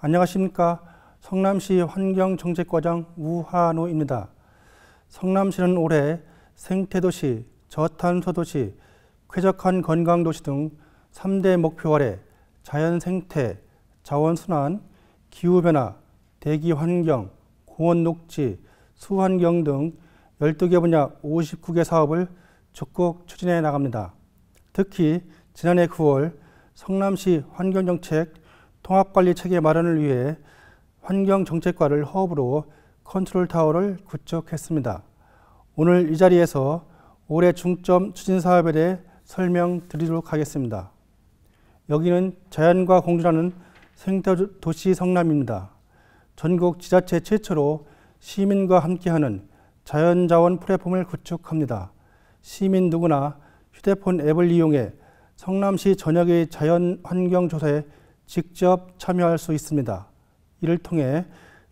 안녕하십니까. 성남시 환경정책과장 우한우입니다. 성남시는 올해 생태도시, 저탄소도시, 쾌적한 건강도시 등 3대 목표 아래 자연생태, 자원순환, 기후변화, 대기환경, 공원녹지, 수환경 등 12개 분야 59개 사업을 적극 추진해 나갑니다. 특히 지난해 9월 성남시 환경정책 통합관리체계 마련을 위해 환경정책과를 허브로 컨트롤타워를 구축했습니다. 오늘 이 자리에서 올해 중점 추진 사업에 대해 설명드리도록 하겠습니다. 여기는 자연과 공존하는 생태도시 성남입니다. 전국 지자체 최초로 시민과 함께하는 자연자원 플랫폼을 구축합니다. 시민 누구나 휴대폰 앱을 이용해 성남시 전역의 자연환경조사에 직접 참여할 수 있습니다. 이를 통해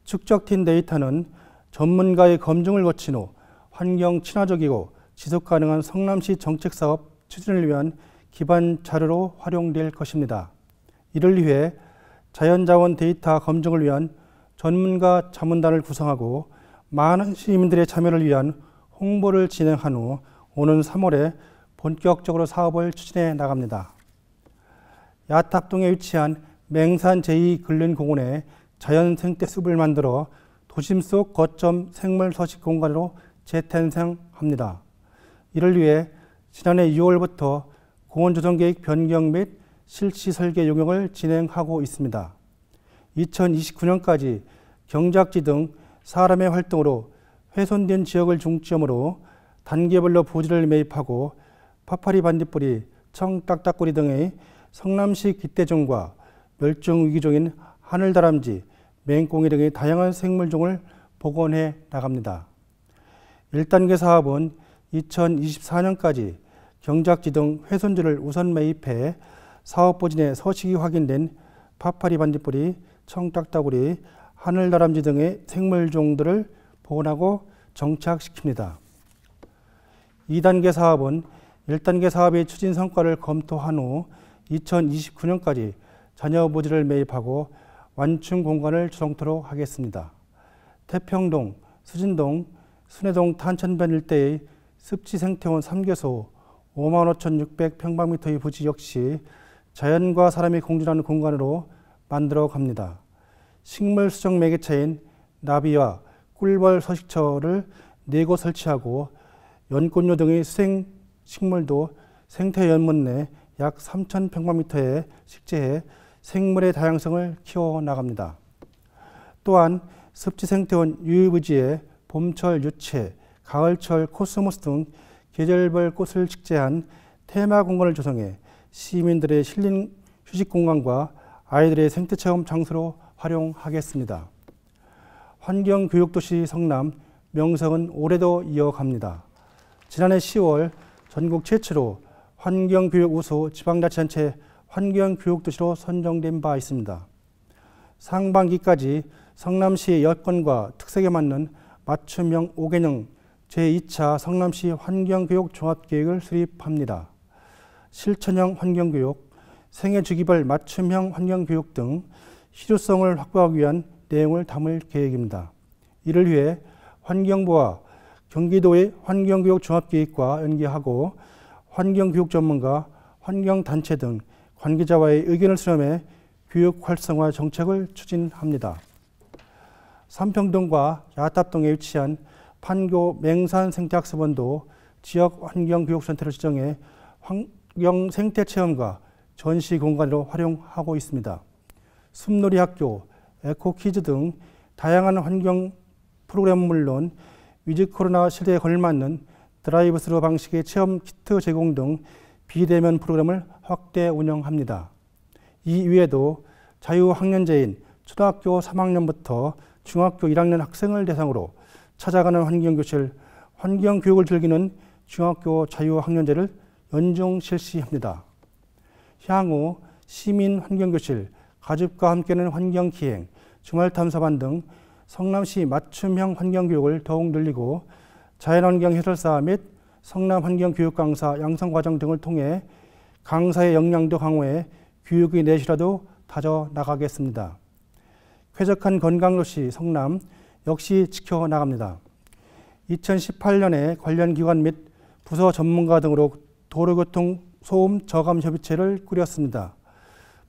축적된 데이터는 전문가의 검증을 거친 후 환경 친화적이고 지속가능한 성남시 정책사업 추진을 위한 기반 자료로 활용될 것입니다. 이를 위해 자연자원 데이터 검증을 위한 전문가 자문단을 구성하고 많은 시민들의 참여를 위한 홍보를 진행한 후 오는 3월에 본격적으로 사업을 추진해 나갑니다. 야탑동에 위치한 맹산 제2근린공원에 자연생태숲을 만들어 도심 속 거점 생물 서식 공간으로 재탄생합니다. 이를 위해 지난해 6월부터 공원조성계획 변경 및 실시 설계 용역을 진행하고 있습니다. 2029년까지 경작지 등 사람의 활동으로 훼손된 지역을 중점으로 단계별로 부지를 매입하고 파파리 반딧불이, 청딱딱구리 등의 성남시 기대종과 멸종위기종인 하늘다람쥐, 맹꽁이 등의 다양한 생물종을 복원해 나갑니다. 1단계 사업은 2024년까지 경작지 등 훼손지를 우선 매입해 사업부진에 서식이 확인된 파파리 반딧불이, 청딱딱구리, 하늘다람쥐 등의 생물종들을 복원하고 정착시킵니다. 2단계 사업은 1단계 사업의 추진 성과를 검토한 후 2029년까지 잔여 부지를 매입하고 완충 공간을 조성토록 하겠습니다. 태평동, 수진동, 순회동 탄천변 일대의 습지생태원 3개소 55,600평방미터의 부지 역시 자연과 사람이 공존하는 공간으로 만들어 갑니다. 식물 수정 매개체인 나비와 꿀벌 서식처를 4곳 설치하고 연꽃류 등의 수생 식물도 생태연못 내 약 3,000평방미터에 식재해 생물의 다양성을 키워나갑니다. 또한 습지생태원 유유부지에 봄철 유채, 가을철 코스모스 등 계절별 꽃을 식재한 테마 공간을 조성해 시민들의 힐링 휴식 공간과 아이들의 생태체험 장소로 활용하겠습니다. 환경교육도시 성남 명성은 올해도 이어갑니다. 지난해 10월 전국 최초로 환경교육 우수 지방자치단체 환경교육도시로 선정된 바 있습니다. 상반기까지 성남시의 여건과 특색에 맞는 맞춤형 5개년 제2차 성남시 환경교육 종합계획을 수립합니다. 실천형 환경교육, 생애주기별 맞춤형 환경교육 등 실효성을 확보하기 위한 내용을 담을 계획입니다. 이를 위해 환경부와 경기도의 환경교육 종합계획과 연계하고 환경교육 전문가, 환경단체 등 관계자와의 의견을 수렴해 교육 활성화 정책을 추진합니다. 삼평동과 야탑동에 위치한 판교 맹산생태학습원도 지역 환경교육센터를 지정해 환경 생태체험과 전시 공간으로 활용하고 있습니다. 숲놀이학교, 에코키즈 등 다양한 환경 프로그램은 물론 위드 코로나 시대에 걸맞는 드라이브스루 방식의 체험 키트 제공 등 비대면 프로그램을 확대 운영합니다. 이 외에도 자유학년제인 초등학교 3학년부터 중학교 1학년 학생을 대상으로 찾아가는 환경교실, 환경교육을 즐기는 중학교 자유학년제를 연중 실시합니다. 향후 시민 환경교실, 가족과 함께하는 환경기행, 주말탐사반 등 성남시 맞춤형 환경교육을 더욱 늘리고 자연환경 해설사 및 성남 환경교육 강사 양성과정 등을 통해 강사의 역량도 강화해 교육의 내실화도 다져 나가겠습니다. 쾌적한 건강도시 성남 역시 지켜나갑니다. 2018년에 관련 기관 및 부서 전문가 등으로 도로교통 소음 저감 협의체를 꾸렸습니다.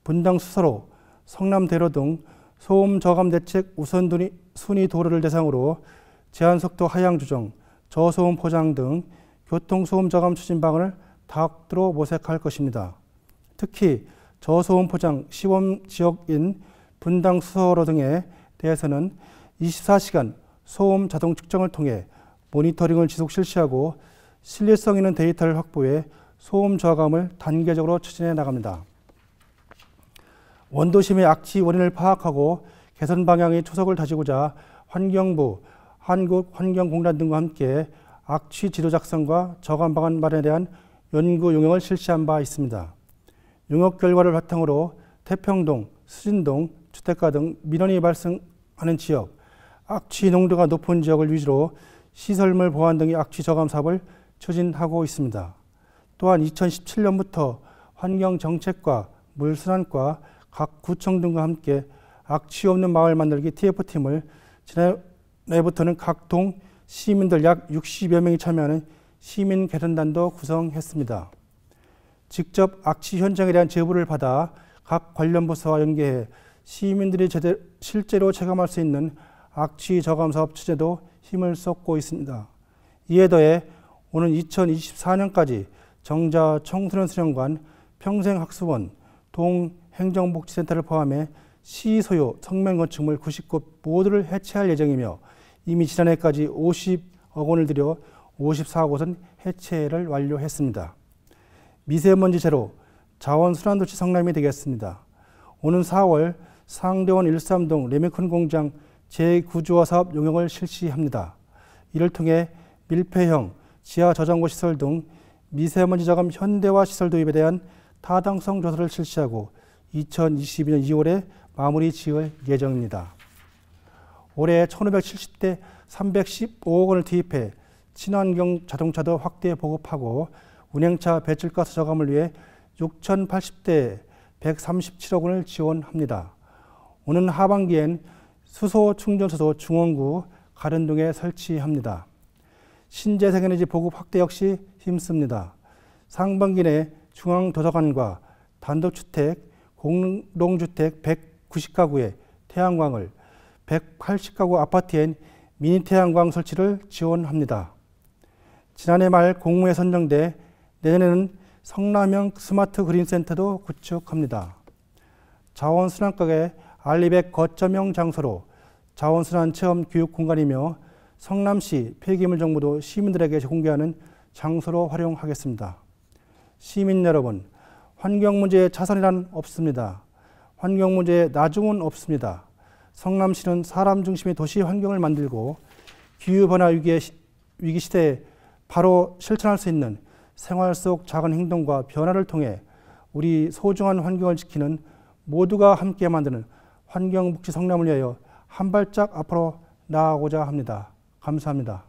분당 수서로, 성남대로 등 소음 저감 대책 우선순위 도로를 대상으로 제한속도 하향 조정, 저소음 포장 등 교통소음 저감 추진 방안을 다각도로 모색할 것입니다. 특히 저소음 포장 시범 지역인 분당 수서로 등에 대해서는 24시간 소음 자동 측정을 통해 모니터링을 지속 실시하고 신뢰성 있는 데이터를 확보해 소음 저감을 단계적으로 추진해 나갑니다. 원도심의 악취 원인을 파악하고 개선 방향의 초석을 다지고자 환경부, 한국환경공단 등과 함께 악취 지도 작성과 저감 방안 마련에 대한 연구 용역을 실시한 바 있습니다. 용역 결과를 바탕으로 태평동, 수진동, 주택가 등 민원이 발생하는 지역, 악취 농도가 높은 지역을 위주로 시설물 보안 등의 악취 저감 사업을 추진하고 있습니다. 또한 2017년부터 환경정책과 물순환과 각 구청 등과 함께 악취 없는 마을 만들기 TF팀을 지난해부터는 각 동 시민들 약 60여 명이 참여하는 시민 개선단도 구성했습니다. 직접 악취 현장에 대한 제보를 받아 각 관련 부서와 연계해 시민들이 실제로 체감할 수 있는 악취 저감 사업 추진에도 힘을 쏟고 있습니다. 이에 더해 오는 2024년까지 정자 청소년 수련관, 평생학습원, 동행정복지센터를 포함해 시 소유 성면 건축물 99곳 모두를 해체할 예정이며 이미 지난해까지 50억 원을 들여 54곳은 해체를 완료했습니다. 미세먼지 제로 자원순환도시 성남이 되겠습니다. 오는 4월 상대원 13동 레미콘 공장 재구조화 사업 용역을 실시합니다. 이를 통해 밀폐형 지하 저장고 시설 등 미세먼지 저감 현대화 시설 도입에 대한 타당성 조사를 실시하고 2022년 2월에 마무리 지을 예정입니다. 올해 1570대 315억 원을 투입해 친환경 자동차도 확대 보급하고 운행차 배출가스 저감을 위해 6080대 137억 원을 지원합니다. 오는 하반기엔 수소 충전소도 중원구 가른동에 설치합니다. 신재생에너지 보급 확대 역시 힘씁니다. 상반기 내 중앙도서관과 단독주택, 공동주택 190가구에 태양광을, 180가구 아파트엔 미니 태양광 설치를 지원합니다. 지난해 말 공모에 선정돼 내년에는 성남형 스마트 그린센터도 구축합니다. 자원순환가게 알리백 거점형 장소로 자원순환 체험 교육 공간이며 성남시 폐기물 정보도 시민들에게 공개하는 장소로 활용하겠습니다. 시민 여러분, 환경 문제에 차선이란 없습니다. 환경 문제에 나중은 없습니다. 성남시는 사람 중심의 도시 환경을 만들고 기후변화 위기 시대에 바로 실천할 수 있는 생활 속 작은 행동과 변화를 통해 우리 소중한 환경을 지키는 모두가 함께 만드는 환경복지 성남을 위하여 한 발짝 앞으로 나아가고자 합니다. 감사합니다.